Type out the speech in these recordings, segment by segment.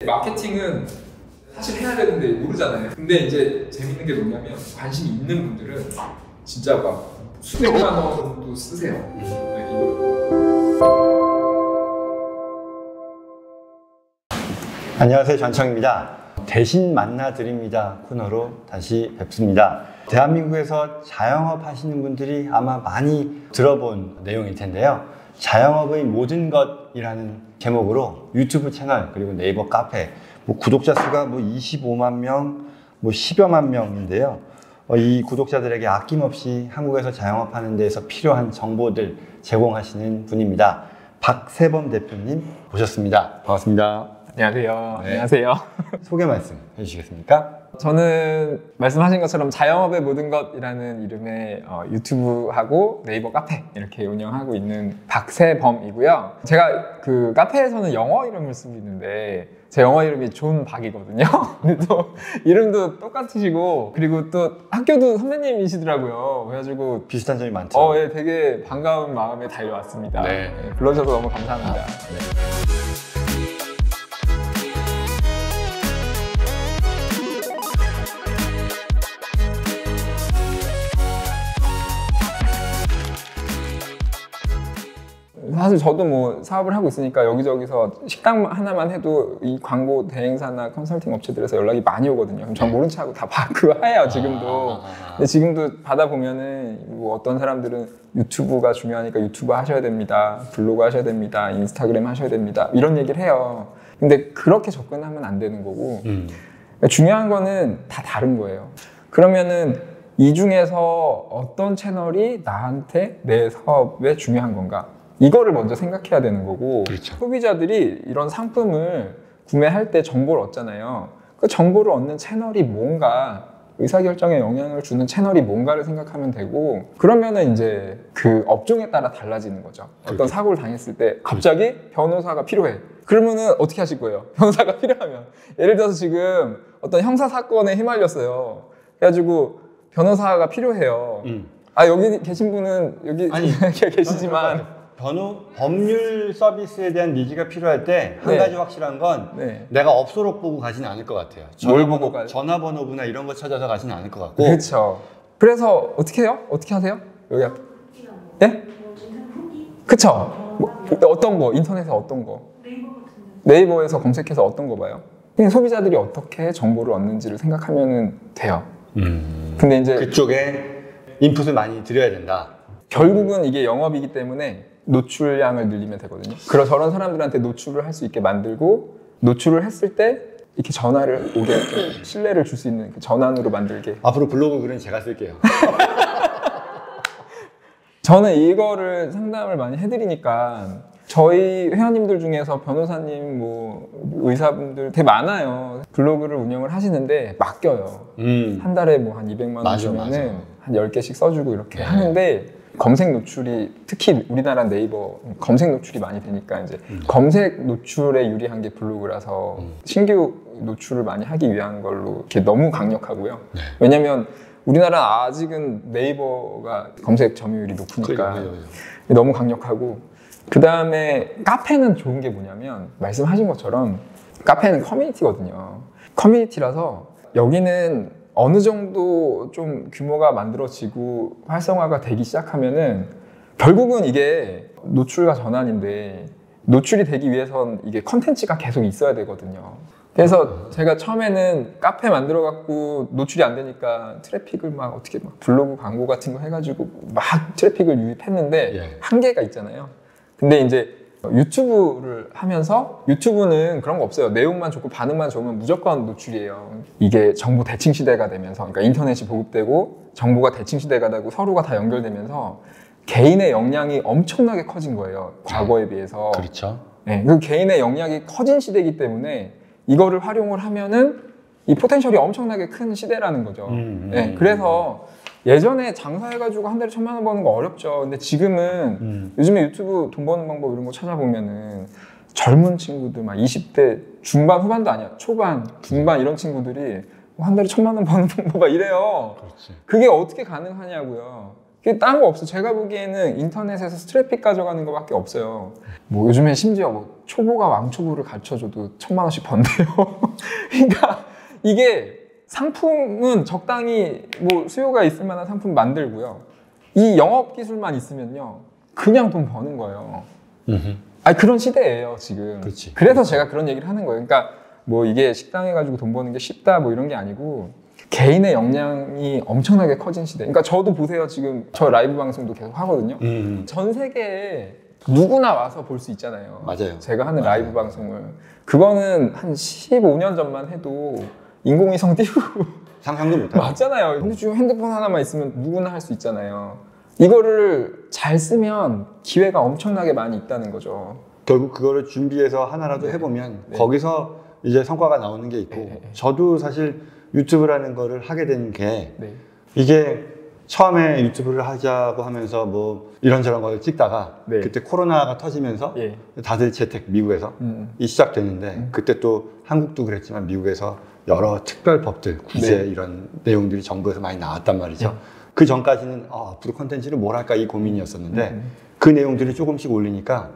마케팅은 사실 해야 되는데 모르잖아요. 근데 이제 재밌는 게 뭐냐면 관심 있는 분들은 진짜 막 수백만 원도 쓰세요. 안녕하세요, 전청입니다. 대신 만나드립니다 코너로 다시 뵙습니다. 대한민국에서 자영업 하시는 분들이 아마 많이 들어본 내용일 텐데요. 자영업의 모든 것이라는 제목으로 유튜브 채널 그리고 네이버 카페 구독자 수가 25만 명, 10여만 명인데요. 이 구독자들에게 아낌없이 한국에서 자영업하는 데에서 필요한 정보들 제공하시는 분입니다. 박세범 대표님 모셨습니다. 반갑습니다. 안녕하세요. 네. 안녕하세요. 소개 말씀 해주시겠습니까? 저는 말씀하신 것처럼 자영업의 모든 것이라는 이름의 유튜브하고 네이버 카페 이렇게 운영하고 있는 박세범이고요. 제가 그 카페에서는 영어 이름을 쓰고 있는데 제 영어 이름이 존 박이거든요. 근데 또 이름도 똑같으시고 그리고 또 학교도 선배님이시더라고요. 그래가지고 비슷한 점이 많죠. 예, 되게 반가운 마음에 달려왔습니다. 네. 불러주셔서 너무 감사합니다. 네. 사실 저도 사업을 하고 있으니까 여기저기서 식당 하나만 해도 이 광고 대행사나 컨설팅 업체들에서 연락이 많이 오거든요. 그럼 전 모른 척하고 다 그거 해요, 지금도. 근데 지금도 받아보면은 어떤 사람들은 유튜브가 중요하니까 유튜브 하셔야 됩니다. 블로그 하셔야 됩니다. 인스타그램 하셔야 됩니다. 이런 얘기를 해요. 근데 그렇게 접근하면 안 되는 거고 중요한 거는 다 다른 거예요. 그러면은 이 중에서 어떤 채널이 나한테 내 사업에 중요한 건가? 이거를 먼저 생각해야 되는 거고 그렇죠. 소비자들이 이런 상품을 구매할 때 정보를 얻잖아요. 그 정보를 얻는 채널이 뭔가 의사결정에 영향을 주는 채널이 뭔가를 생각하면 되고 그러면은 이제 그 업종에 따라 달라지는 거죠. 어떤 그렇죠. 사고를 당했을 때 갑자기 변호사가 필요해. 그러면은 어떻게 하실 거예요? 변호사가 필요하면 예를 들어서 지금 어떤 형사 사건에 휘말렸어요. 그래가지고 변호사가 필요해요. 여기 계신 분은 여기 아니, 계시지만 법률 서비스에 대한 니즈가 필요할 때 한 네. 가지 확실한 건 네. 내가 업소록 보고 가지는 않을 것 같아요. 뭘 보고 가요? 전화번호부나 이런 거 찾아서 가지는 않을 것 같고. 그렇죠. 그래서 어떻게 해요? 어떻게 하세요? 여기 앞에. 예? 그쵸? 어떤 거? 인터넷에 어떤 거? 네이버에서 검색해서 어떤 거 봐요? 그냥 소비자들이 어떻게 정보를 얻는지를 생각하면 돼요. 근데 이제 그쪽에 인풋을 많이 드려야 된다. 결국은 이게 영업이기 때문에 노출량을 늘리면 되거든요. 저런 사람들한테 노출을 할 수 있게 만들고 노출을 했을 때 이렇게 전화를 오게 신뢰를 줄 수 있는 전환으로 만들게. 앞으로 블로그 글은 제가 쓸게요. 저는 이거를 상담을 많이 해드리니까 저희 회원님들 중에서 변호사님, 의사분들 되게 많아요. 블로그를 운영을 하시는데 맡겨요. 한 달에 한 200만 원 주면은 한 10개씩 써주고 이렇게 하는데 검색 노출이 특히 우리나라 네이버 검색 노출이 많이 되니까 이제 검색 노출에 유리한 게 블로그라서 신규 노출을 많이 하기 위한 걸로 이렇게 너무 강력하고요. 네. 왜냐면 우리나라 아직은 네이버가 검색 점유율이 높으니까 너무 강력하고 그 다음에 카페는 좋은 게 뭐냐면 말씀하신 것처럼 카페는 커뮤니티거든요. 커뮤니티라서 여기는 어느 정도 좀 규모가 만들어지고 활성화가 되기 시작하면은 결국은 이게 노출과 전환인데 노출이 되기 위해선 이게 컨텐츠가 계속 있어야 되거든요. 그래서 제가 처음에는 카페 만들어 갖고 노출이 안 되니까 트래픽을 어떻게 블로그 광고 같은 거 해가지고 막 트래픽을 유입했는데 한계가 있잖아요. 근데 이제 유튜브를 하면서 유튜브는 그런 거 없어요. 내용만 좋고 반응만 좋으면 무조건 노출이에요. 이게 정보 대칭 시대가 되면서 그러니까 인터넷이 보급되고 정보가 대칭 시대가 되고 서로가 다 연결되면서 개인의 역량이 엄청나게 커진 거예요. 과거에 비해서. 그렇죠. 네, 그 개인의 역량이 커진 시대이기 때문에 이거를 활용을 하면은 이 포텐셜이 엄청나게 큰 시대라는 거죠. 네, 그래서 예전에 장사해가지고 한 달에 1,000만 원 버는 거 어렵죠. 근데 지금은 요즘에 유튜브 돈 버는 방법 이런 거 찾아보면은 젊은 친구들 20대 중반 후반도 아니야. 초반, 중반 이런 친구들이 한 달에 1,000만 원 버는 방법 이래요. 그렇지. 그게 어떻게 가능하냐고요. 그게 딴 거 없어. 제가 보기에는 인터넷에서 트래픽 가져가는 거밖에 없어요. 요즘에 심지어 초보가 왕초보를 가르쳐줘도 1,000만 원씩 번대요. 그러니까 이게 상품은 적당히 뭐 수요가 있을 만한 상품 만들고요. 이 영업 기술만 있으면요, 그냥 돈 버는 거예요. 아니, 그런 시대예요 지금. 그렇지. 그래서 제가 그런 얘기를 하는 거예요. 그러니까 뭐 이게 식당 해가지고 돈 버는 게 쉽다 뭐 이런 게 아니고 개인의 역량이 엄청나게 커진 시대. 그러니까 저도 보세요, 지금 저 라이브 방송도 계속 하거든요. 전 세계에 누구나 와서 볼 수 있잖아요. 맞아요. 제가 하는 라이브 방송을. 그거는 한 15년 전만 해도 인공위성 띄우고 상상도 못하고. 맞잖아요. 근데 지금 핸드폰 하나만 있으면 누구나 할 수 있잖아요. 이거를 잘 쓰면 기회가 엄청나게 많이 있다는 거죠. 결국 그거를 준비해서 하나라도 네. 해보면 네. 거기서 이제 성과가 나오는 게 있고, 네. 저도 사실 유튜브라는 거를 하게 된 게 네. 이게 처음에 유튜브를 하자고 하면서 뭐 이런저런 걸 찍다가 네. 그때 코로나가 터지면서 예. 다들 재택, 미국에서 이 시작됐는데 그때 또 한국도 그랬지만 미국에서 여러 특별법들, 구제 네. 이런 내용들이 정부에서 많이 나왔단 말이죠. 그 전까지는 앞으로 콘텐츠를 뭘 할까 이 고민이었었는데 그 내용들이 조금씩 올리니까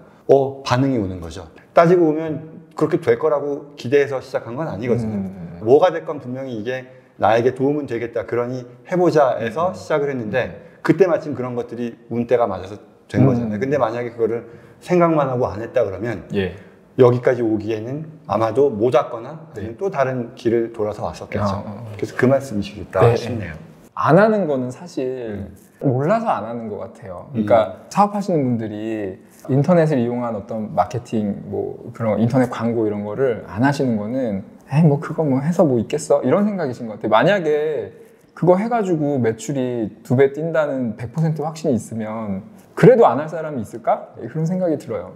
반응이 오는 거죠. 따지고 보면 그렇게 될 거라고 기대해서 시작한 건 아니거든요. 뭐가 됐건 분명히 이게 나에게 도움은 되겠다, 그러니 해보자 해서 시작을 했는데 그때 마침 그런 것들이 운때가 맞아서 된 거잖아요. 근데 만약에 그거를 생각만 하고 안 했다 그러면 예. 여기까지 오기에는 아마도 못 왔거나 네. 아니면 또 다른 길을 돌아서 왔었겠죠. 그래서 그 말씀이시겠다 네. 싶네요. 안 하는 거는 사실 몰라서 안 하는 것 같아요. 그러니까 사업하시는 분들이 인터넷을 이용한 어떤 마케팅, 뭐 그런 인터넷 광고 이런 거를 안 하시는 거는 뭐 그거 뭐 해서 뭐 있겠어? 이런 생각이신 것 같아요. 만약에 그거 해가지고 매출이 2배 뛴다는 100% 확신이 있으면 그래도 안 할 사람이 있을까? 그런 생각이 들어요.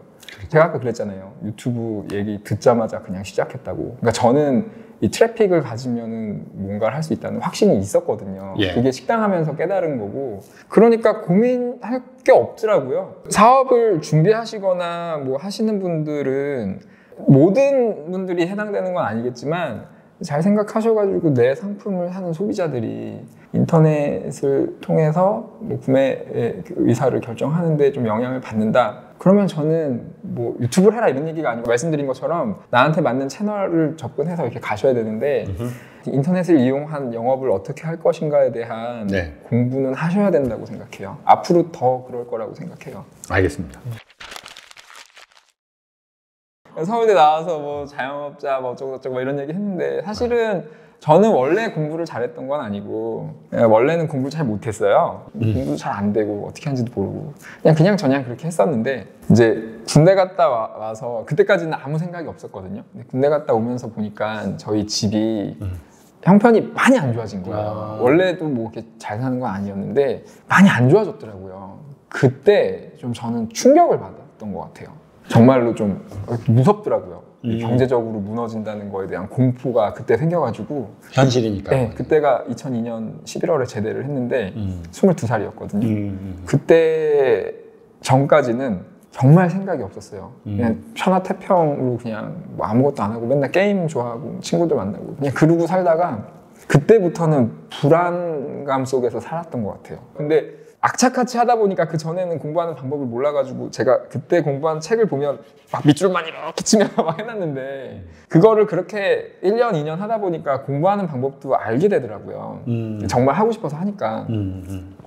제가 아까 그랬잖아요. 유튜브 얘기 듣자마자 그냥 시작했다고. 그러니까 저는 이 트래픽을 가지면은 뭔가를 할 수 있다는 확신이 있었거든요. 예. 그게 식당 하면서 깨달은 거고. 그러니까 고민할 게 없더라고요. 사업을 준비하시거나 뭐 하시는 분들은 모든 분들이 해당되는 건 아니겠지만 잘 생각하셔가지고 내 상품을 사는 소비자들이 인터넷을 통해서 뭐 구매의 의사를 결정하는데 좀 영향을 받는다. 그러면 저는 뭐 유튜브를 해라 이런 얘기가 아니고 말씀드린 것처럼 나한테 맞는 채널을 접근해서 이렇게 가셔야 되는데 인터넷을 이용한 영업을 어떻게 할 것인가에 대한 네. 공부는 하셔야 된다고 생각해요. 앞으로 더 그럴 거라고 생각해요. 알겠습니다. 서울대 나와서 뭐 자영업자 뭐 어쩌고저쩌고 뭐 이런 얘기 했는데 사실은 저는 원래 공부를 잘했던 건 아니고 원래는 공부를 잘 못했어요. 공부도 잘 안 되고 어떻게 하는지도 모르고 그냥 그렇게 했었는데 이제 군대 갔다 와서 그때까지는 아무 생각이 없었거든요. 근데 군대 갔다 오면서 보니까 저희 집이 형편이 많이 안 좋아진 거예요. 원래도 뭐 이렇게 잘 사는 건 아니었는데 많이 안 좋아졌더라고요. 그때 좀 저는 충격을 받았던 것 같아요. 정말로 좀 무섭더라고요. 경제적으로 무너진다는 거에 대한 공포가 그때 생겨가지고 현실이니까. 네, 그때가 2002년 11월에 제대를 했는데 22살이었거든요. 그때 전까지는 정말 생각이 없었어요. 그냥 천하태평으로 그냥 뭐 아무것도 안 하고 맨날 게임 좋아하고 친구들 만나고 그냥 그러고 살다가 그때부터는 불안감 속에서 살았던 것 같아요. 근데 악착같이 하다 보니까 그 전에는 공부하는 방법을 몰라가지고 제가 그때 공부한 책을 보면 막 밑줄만 이렇게 치면서 막 해놨는데 그거를 그렇게 1년, 2년 하다 보니까 공부하는 방법도 알게 되더라고요. 정말 하고 싶어서 하니까.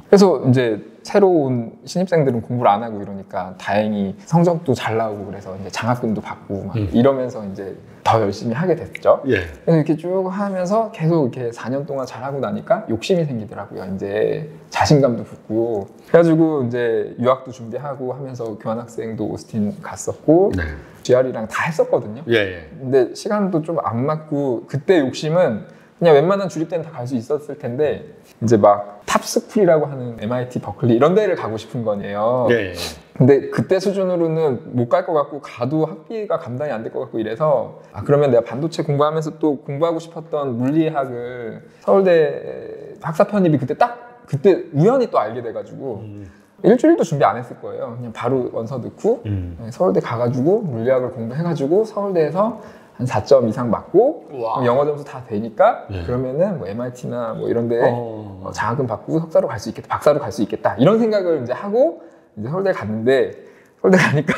그래서 이제 새로 온 신입생들은 공부를 안 하고 이러니까 다행히 성적도 잘 나오고 그래서 이제 장학금도 받고 막 이러면서 이제 더 열심히 하게 됐죠. 예. 그래서 이렇게 쭉 하면서 계속 이렇게 4년 동안 잘하고 나니까 욕심이 생기더라고요. 이제 자신감도 붙고. 그래가지고 이제 유학도 준비하고 하면서 교환학생도 오스틴 갔었고, 네. GR이랑 다 했었거든요. 예. 근데 시간도 좀 안 맞고, 그때 욕심은 그냥 웬만한 주립대는 다 갈 수 있었을 텐데, 이제 막 탑스쿨이라고 하는 MIT, 버클리 이런 데를 가고 싶은 거예요. 예. 근데 그때 수준으로는 못 갈 것 같고 가도 학비가 감당이 안 될 것 같고 이래서 그러면 내가 반도체 공부하면서 또 공부하고 싶었던 물리학을 서울대 학사 편입이 그때 우연히 또 알게 돼가지고 일주일도 준비 안 했을 거예요. 그냥 바로 원서 넣고 서울대 가가지고 물리학을 공부해가지고 서울대에서 한 4점 이상 맞고 영어 점수 다 되니까 그러면은 뭐 MIT나 뭐 이런데 장학금 받고 석사로 갈 수 있겠다, 박사로 갈 수 있겠다 이런 생각을 이제 하고 이제 서울대 갔는데 서울대 가니까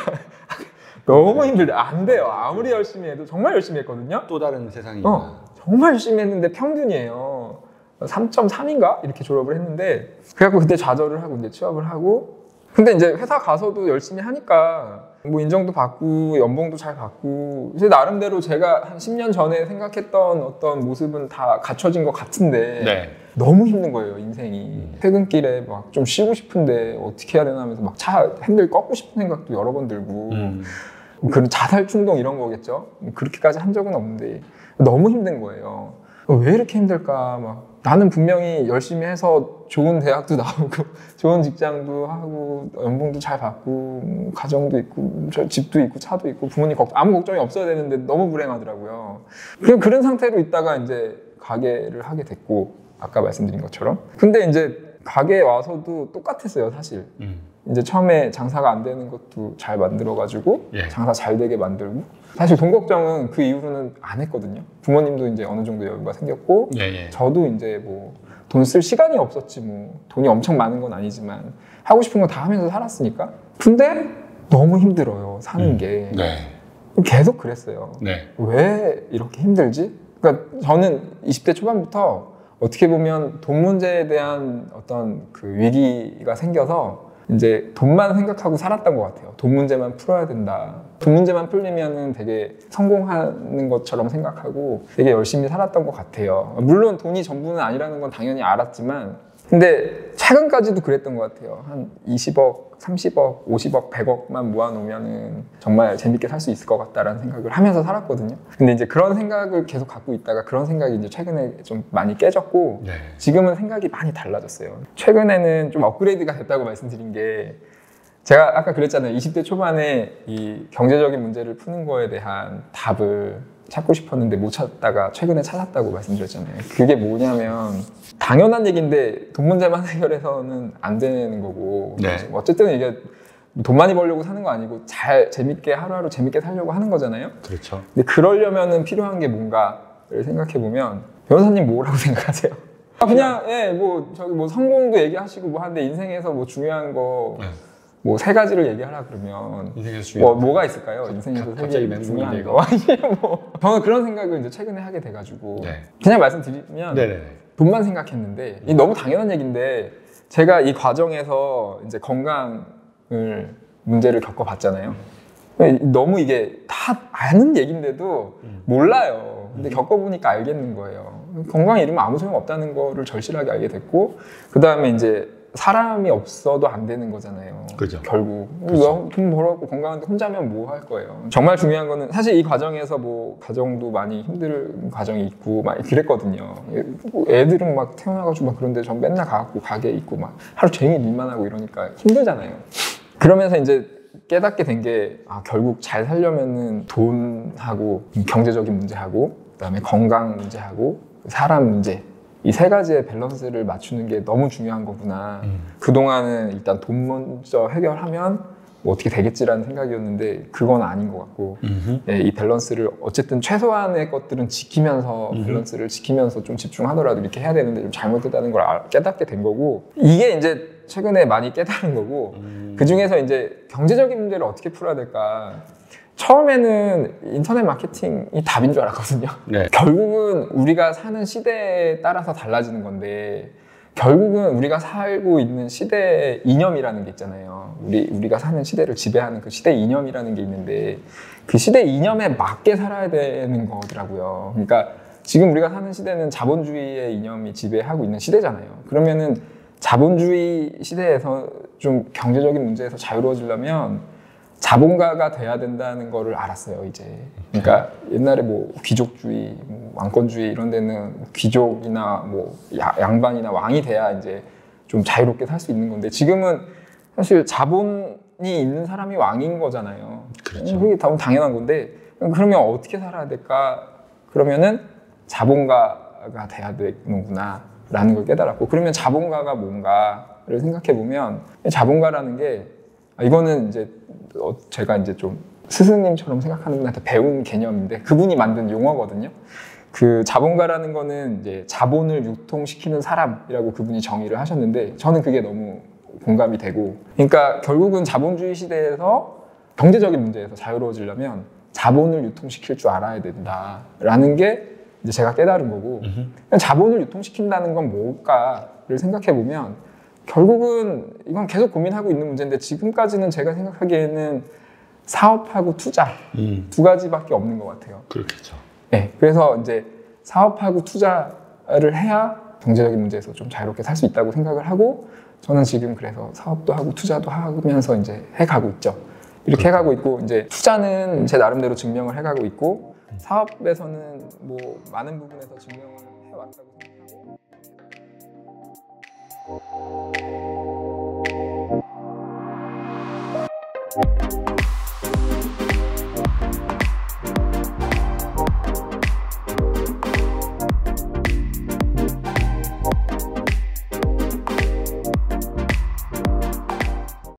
너무 힘들다. 안 돼요. 아무리 열심히 해도 정말 열심히 했거든요. 또 다른 세상이구나. 정말 열심히 했는데 평균이에요. 3.3인가? 이렇게 졸업을 했는데 그래갖고 그때 좌절을 하고 이제 취업을 하고 근데 이제 회사 가서도 열심히 하니까 뭐 인정도 받고 연봉도 잘 받고 이제 나름대로 제가 한 10년 전에 생각했던 어떤 모습은 다 갖춰진 것 같은데 네. 너무 힘든 거예요 인생이. 퇴근길에 막 좀 쉬고 싶은데 어떻게 해야 되나 하면서 막 차 핸들 꺾고 싶은 생각도 여러 번 들고 그런 자살 충동 이런 거겠죠. 그렇게까지 한 적은 없는데 너무 힘든 거예요. 왜 이렇게 힘들까 막 나는 분명히 열심히 해서 좋은 대학도 나오고 좋은 직장도 하고 연봉도 잘 받고 가정도 있고 집도 있고 차도 있고 부모님 아무 걱정이 없어야 되는데 너무 불행하더라고요. 그런 상태로 있다가 이제 가게를 하게 됐고 아까 말씀드린 것처럼 근데 이제 가게에 와서도 똑같았어요 사실. 이제 처음에 장사가 안 되는 것도 잘 만들어가지고 장사 잘 되게 만들고 사실 돈 걱정은 그 이후로는 안 했거든요. 부모님도 이제 어느 정도 여유가 생겼고 저도 이제 뭐 돈 쓸 시간이 없었지 뭐 돈이 엄청 많은 건 아니지만 하고 싶은 거 다 하면서 살았으니까. 근데 너무 힘들어요 사는 게. 계속 그랬어요. 왜 이렇게 힘들지? 그러니까 저는 20대 초반부터 어떻게 보면 돈 문제에 대한 어떤 그 위기가 생겨서 이제 돈만 생각하고 살았던 것 같아요. 돈 문제만 풀어야 된다. 돈 문제만 풀리면은 되게 성공하는 것처럼 생각하고 되게 열심히 살았던 것 같아요. 물론 돈이 전부는 아니라는 건 당연히 알았지만 근데 최근까지도 그랬던 것 같아요. 한 20억, 30억, 50억, 100억만 모아놓으면은 정말 재밌게 살 수 있을 것 같다라는 생각을 하면서 살았거든요. 근데 이제 그런 생각을 계속 갖고 있다가 그런 생각이 이제 최근에 좀 많이 깨졌고 지금은 생각이 많이 달라졌어요. 최근에는 좀 업그레이드가 됐다고 말씀드린 게 제가 아까 그랬잖아요. 20대 초반에 이 경제적인 문제를 푸는 거에 대한 답을 찾고 싶었는데 못 찾다가 최근에 찾았다고 말씀드렸잖아요. 그게 뭐냐면 당연한 얘기인데 돈 문제만 해결해서는 안 되는 거고 어쨌든 이게 돈 많이 벌려고 사는 거 아니고 잘 재밌게 하루하루 재밌게 살려고 하는 거잖아요. 그렇죠. 근데 그러려면은 필요한 게 뭔가를 생각해 보면 변호사님 뭐라고 생각하세요? 그냥 뭐 저기 뭐 성공도 얘기하시고 뭐 하는데 인생에서 뭐 중요한 거 뭐 3가지를 얘기하라 그러면 뭐가 있을까요? 인생에서 갑자기 중요한 거. 뭐 저는 그런 생각을 이제 최근에 하게 돼가지고 그냥 말씀드리면 돈만 생각했는데 너무 당연한 얘기인데 제가 이 과정에서 이제 건강을 문제를 겪어봤잖아요. 너무 이게 다 아는 얘기인데도 몰라요. 근데 겪어보니까 알겠는 거예요. 건강이 이러면 아무 소용 없다는 거를 절실하게 알게 됐고 그 다음에 이제 사람이 없어도 안 되는 거잖아요. 그죠. 결국 돈 벌었고 건강한데 혼자면 뭐 할 거예요. 정말 중요한 거는 사실 이 과정에서 뭐 가정도 많이 힘든 과정이 있고 막 그랬거든요. 애들은 막 태어나가지고 막 그런데 전 맨날 가갖고 가게에 있고 막 하루 종일 일만 하고 이러니까 힘들잖아요. 그러면서 이제 깨닫게 된 게 결국 잘 살려면은 돈하고 경제적인 문제하고 그다음에 건강 문제하고 사람 문제 이 3가지의 밸런스를 맞추는 게 너무 중요한 거구나. 그동안은 일단 돈 먼저 해결하면 뭐 어떻게 되겠지라는 생각이었는데 그건 아닌 것 같고 이 밸런스를 어쨌든 최소한의 것들은 지키면서 밸런스를 지키면서 좀 집중하더라도 이렇게 해야 되는데 좀 잘못됐다는 걸 깨닫게 된 거고 이게 이제 최근에 많이 깨달은 거고 그 중에서 이제 경제적인 문제를 어떻게 풀어야 될까 처음에는 인터넷 마케팅이 답인 줄 알았거든요. 결국은 우리가 사는 시대에 따라서 달라지는 건데 결국은 우리가 살고 있는 시대의 이념이라는 게 있잖아요. 우리가 사는 시대를 지배하는 그 시대 이념이라는 게 있는데 그 시대 이념에 맞게 살아야 되는 거더라고요. 그러니까 지금 우리가 사는 시대는 자본주의의 이념이 지배하고 있는 시대잖아요. 그러면은 자본주의 시대에서 좀 경제적인 문제에서 자유로워지려면 자본가가 돼야 된다는 거를 알았어요, 이제. 그러니까 옛날에 뭐 귀족주의, 뭐 왕권주의 이런 데는 귀족이나 뭐 양반이나 왕이 돼야 이제 좀 자유롭게 살 수 있는 건데 지금은 사실 자본이 있는 사람이 왕인 거잖아요. 그렇죠. 그게 너무 당연한 건데 그러면 어떻게 살아야 될까? 그러면은 자본가가 돼야 되는구나 라는 걸 깨달았고 그러면 자본가가 뭔가를 생각해 보면 자본가라는 게 이거는 이제 제가 이제 좀 스승님처럼 생각하는 분한테 배운 개념인데 그분이 만든 용어거든요. 그 자본가라는 거는 이제 자본을 유통시키는 사람이라고 그분이 정의를 하셨는데 저는 그게 너무 공감이 되고 그러니까 결국은 자본주의 시대에서 경제적인 문제에서 자유로워지려면 자본을 유통시킬 줄 알아야 된다라는 게 이제 제가 깨달은 거고, 자본을 유통시킨다는 건 뭘까를 생각해 보면 결국은 이건 계속 고민하고 있는 문제인데, 지금까지는 제가 생각하기에는 사업하고 투자 두 가지밖에 없는 것 같아요. 그렇겠죠. 네, 그래서 이제 사업하고 투자를 해야 경제적인 문제에서 좀 자유롭게 살 수 있다고 생각을 하고, 저는 지금 그래서 사업도 하고 투자도 하면서 이제 해가고 있죠. 이렇게 해가고 있고, 이제 투자는 제 나름대로 증명을 해가고 있고, 사업에서는 뭐 많은 부분에서 증명을 해왔다고 생각하고.